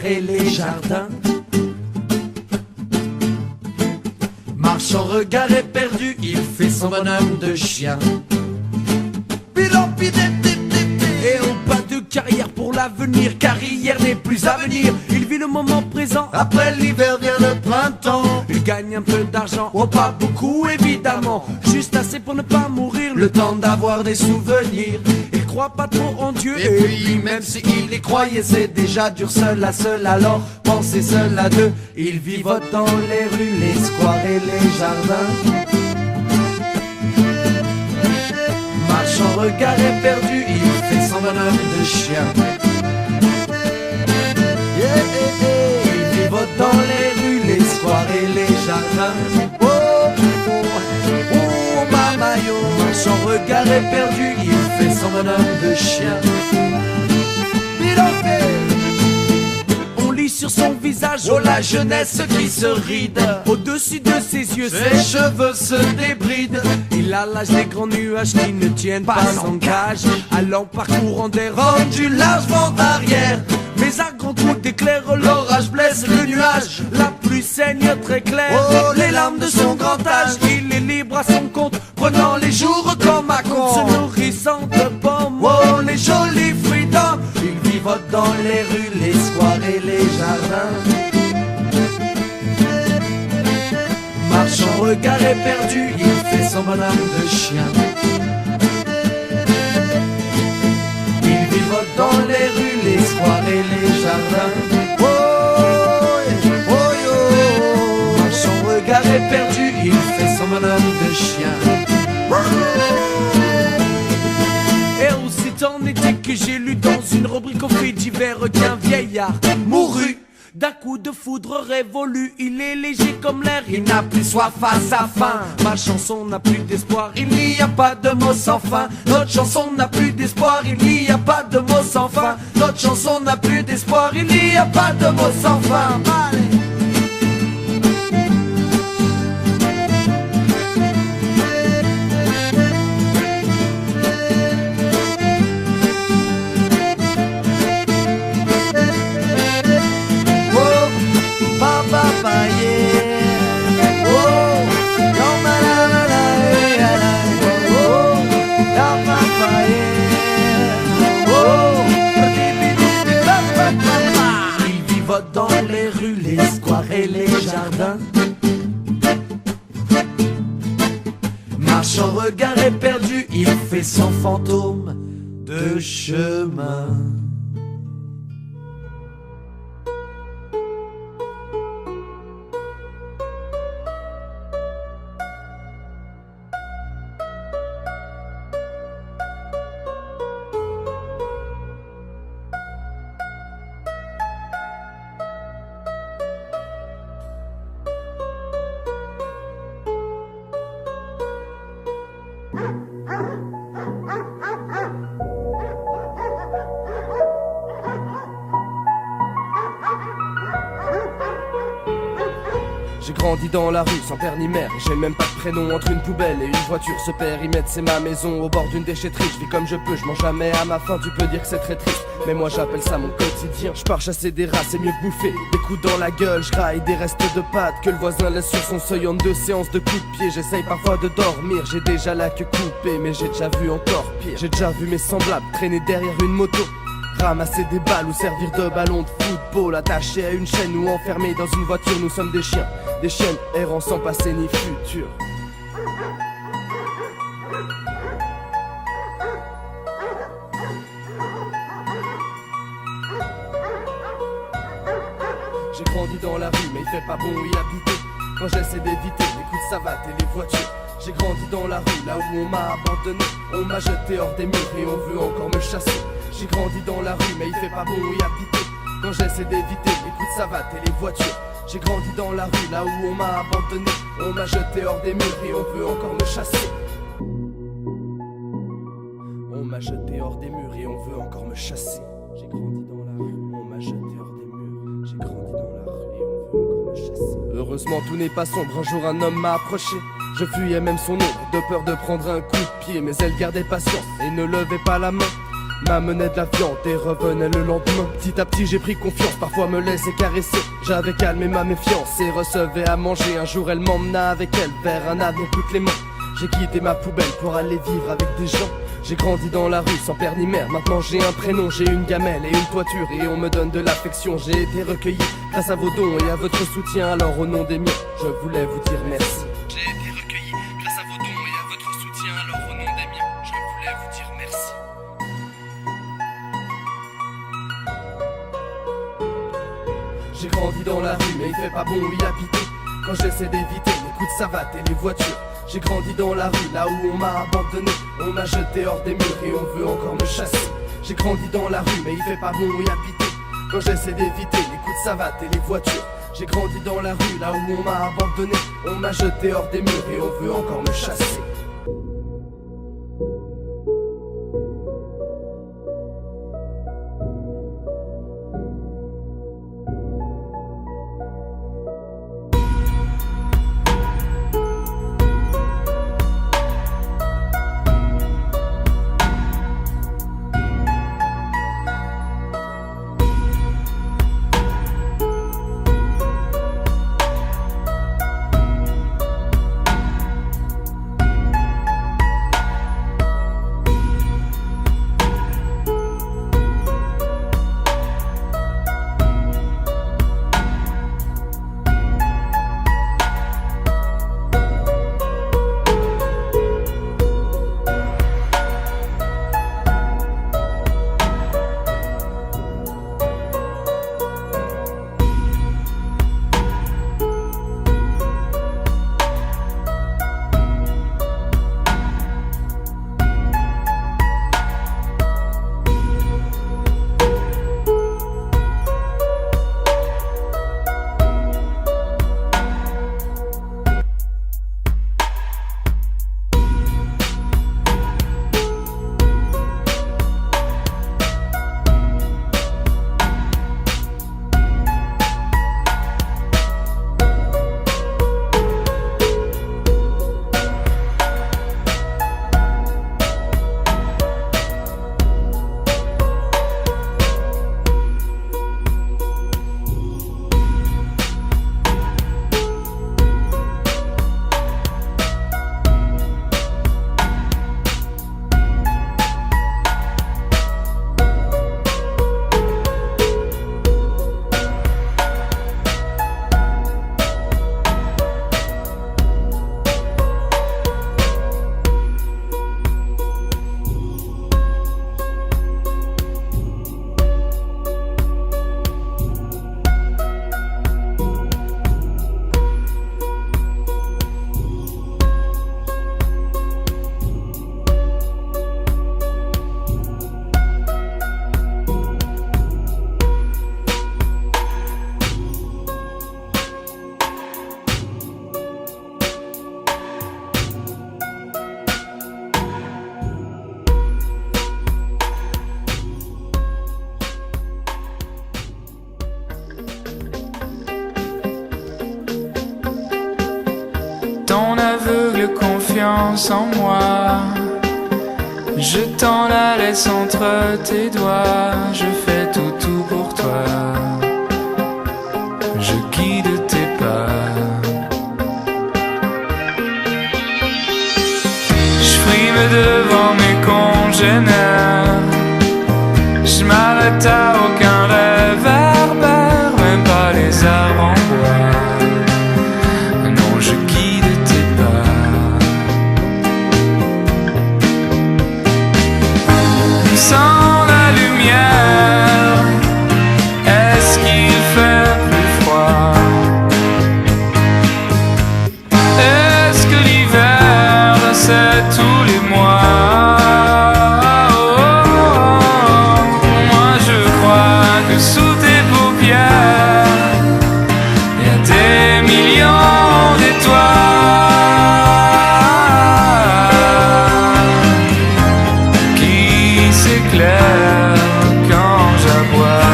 et les jardins. Marche en regard éperdu, il fait son bonhomme de chien. Et au pas de carrière pour l'avenir, car hier n'est plus à venir. Il vit le moment présent, après l'hiver vient le printemps. Il gagne un peu d'argent, oh pas beaucoup évidemment, juste assez pour ne pas mourir, le temps d'avoir des souvenirs. Il croit pas trop en Dieu, et puis même s'il y croyait, c'est déjà dur seul à seul. Alors pensez seul à deux, il vivote dans les rues, les squares et les jardins. Marche en regard éperdu, il fait son bonhomme de chien. Il vivote dans les rues, les squares et les jardins. Oh, oh, oh, oh mamayo. Marche en regard éperdu, il fait son bonhomme de chien. On lit sur son visage, oh la jeunesse qui se ride. Au-dessus de ses yeux, ses cheveux se débrident. Il a l'âge des grands nuages qui ne tiennent pas en cage, allant parcourant des rangs du large vent d'arrière. Mais à grands coups d'éclair, l'orage blesse le nuage. La pluie saigne très clair, oh, les larmes de son grand âge. Il est libre à son compte, prenant les jours comme à compte, se nourrissant de pommes, oh, les jolis fruits d'homme. Il vivote dans les rues, les squares et les jardins. Marche en regard éperdu, il fait son bonhomme de chien. Il vivote dans les rues, les squares et les jardins. Oh, oh, oh. Marche en regard éperdu, il fait son bonhomme de chien. Et aussitôt en été que j'ai lu dans une rubrique au fait divers qu'un vieillard mourut d'un coup de foudre révolu. Il est léger comme l'air, il n'a plus soif à sa faim. Ma chanson n'a plus d'espoir, il n'y a pas de mots sans fin. Notre chanson n'a plus d'espoir, il n'y a pas de mots sans fin. Notre chanson n'a plus d'espoir, il n'y a pas de mots sans fin. Allez. Dans les rues, les squares et les jardins. Marche en regard éperdu, il fait son fantôme de chemin. J'ai grandi dans la rue sans père ni mère, j'ai même pas de prénom. Entre une poubelle et une voiture, ce périmètre c'est ma maison. Au bord d'une déchetterie, je vis comme je peux, je mange jamais à ma faim. Tu peux dire que c'est très triste, mais moi j'appelle ça mon quotidien. Je pars chasser des rats, c'est mieux que bouffer des coups dans la gueule. Je raille des restes de pâtes que le voisin laisse sur son seuil en 2 séances de coups de pied. J'essaye parfois de dormir, j'ai déjà la queue coupée, mais j'ai déjà vu encore pire. J'ai déjà vu mes semblables traîner derrière une moto, ramasser des balles ou servir de ballon de football, attachés à une chaîne ou enfermés dans une voiture. Nous sommes des chiens, des chiennes errant sans passé ni futur. J'ai grandi dans la rue mais il fait pas bon y habiter. Quand j'essaie d'éviter les coups de savate et les voitures, j'ai grandi dans la rue là où on m'a abandonné. On m'a jeté hors des murs et on veut encore me chasser. J'ai grandi dans la rue mais il fait pas bon y habiter. Quand j'essaie d'éviter les coups de savate et les voitures, j'ai grandi dans la rue là où on m'a abandonné. On m'a jeté hors des murs et on veut encore me chasser. On m'a jeté hors des murs et on veut encore me chasser. J'ai grandi dans la rue, on m'a jeté hors des murs. J'ai grandi dans la rue et on veut encore me chasser. Heureusement tout n'est pas sombre, un jour un homme m'a approché. Je fuyais même son ombre, de peur de prendre un coup de pied. Mais elle gardait patience et ne levait pas la main. m'amenait de la viande et revenait le lendemain. Petit à petit j'ai pris confiance, parfois me laissait caresser. J'avais calmé ma méfiance et recevais à manger. Un jour elle m'emmena avec elle vers un avenir plus clément. J'ai quitté ma poubelle pour aller vivre avec des gens. J'ai grandi dans la rue sans père ni mère. Maintenant j'ai un prénom, j'ai une gamelle et une toiture. Et on me donne de l'affection. J'ai été recueilli grâce à vos dons et à votre soutien. Alors au nom des miens, je voulais vous dire merci. J'ai été recueilli grâce à vos dons et à votre soutien. Alors au nom des miens, je voulais vous dire merci. J'ai grandi dans la rue mais il fait pas bon y habiter. Quand j'essaie d'éviter les coups de savate et les voitures. J'ai grandi dans la rue, là où on m'a abandonné. On m'a jeté hors des murs et on veut encore me chasser. J'ai grandi dans la rue mais il fait pas bon y habiter. Quand j'essaie d'éviter les coups de savate et les voitures. J'ai grandi dans la rue, là où on m'a abandonné. On m'a jeté hors des murs et on veut encore me chasser. Ton aveugle confiance en moi, je t'en la laisse entre tes doigts. Je fais tout pour toi, je guide tes pas. Je frime devant mes congénères, je m'arrête à aucun réverbère, même pas les arbres en bois. Non, je guide tes pas. Sans la lumière, est-ce qu'il fait plus froid? Est-ce que l'hiver, c'est tous les mois? Moi je crois que sous tes paupières, y a des millions d'étoiles qui s'éclairent quand j'aboie.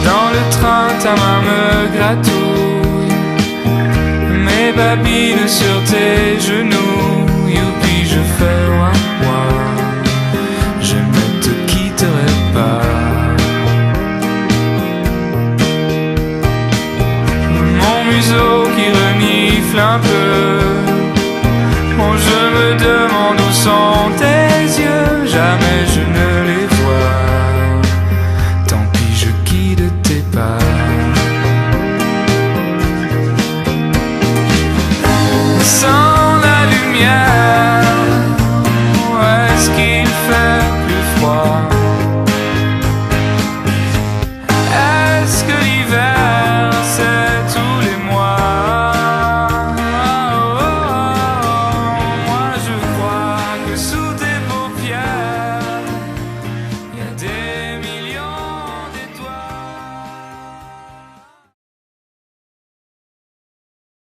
Dans le train, ta main me gratouille mes babines sur tes genoux. Youpi, je fais moi, je ne te quitterai pas. Mon museau qui renifle un peu. Bon, je me demande où sont tes yeux. Jamais je ne les vois. Tant pis, je quitte tes pas. Sans la lumière, où est-ce qu'il fait plus froid?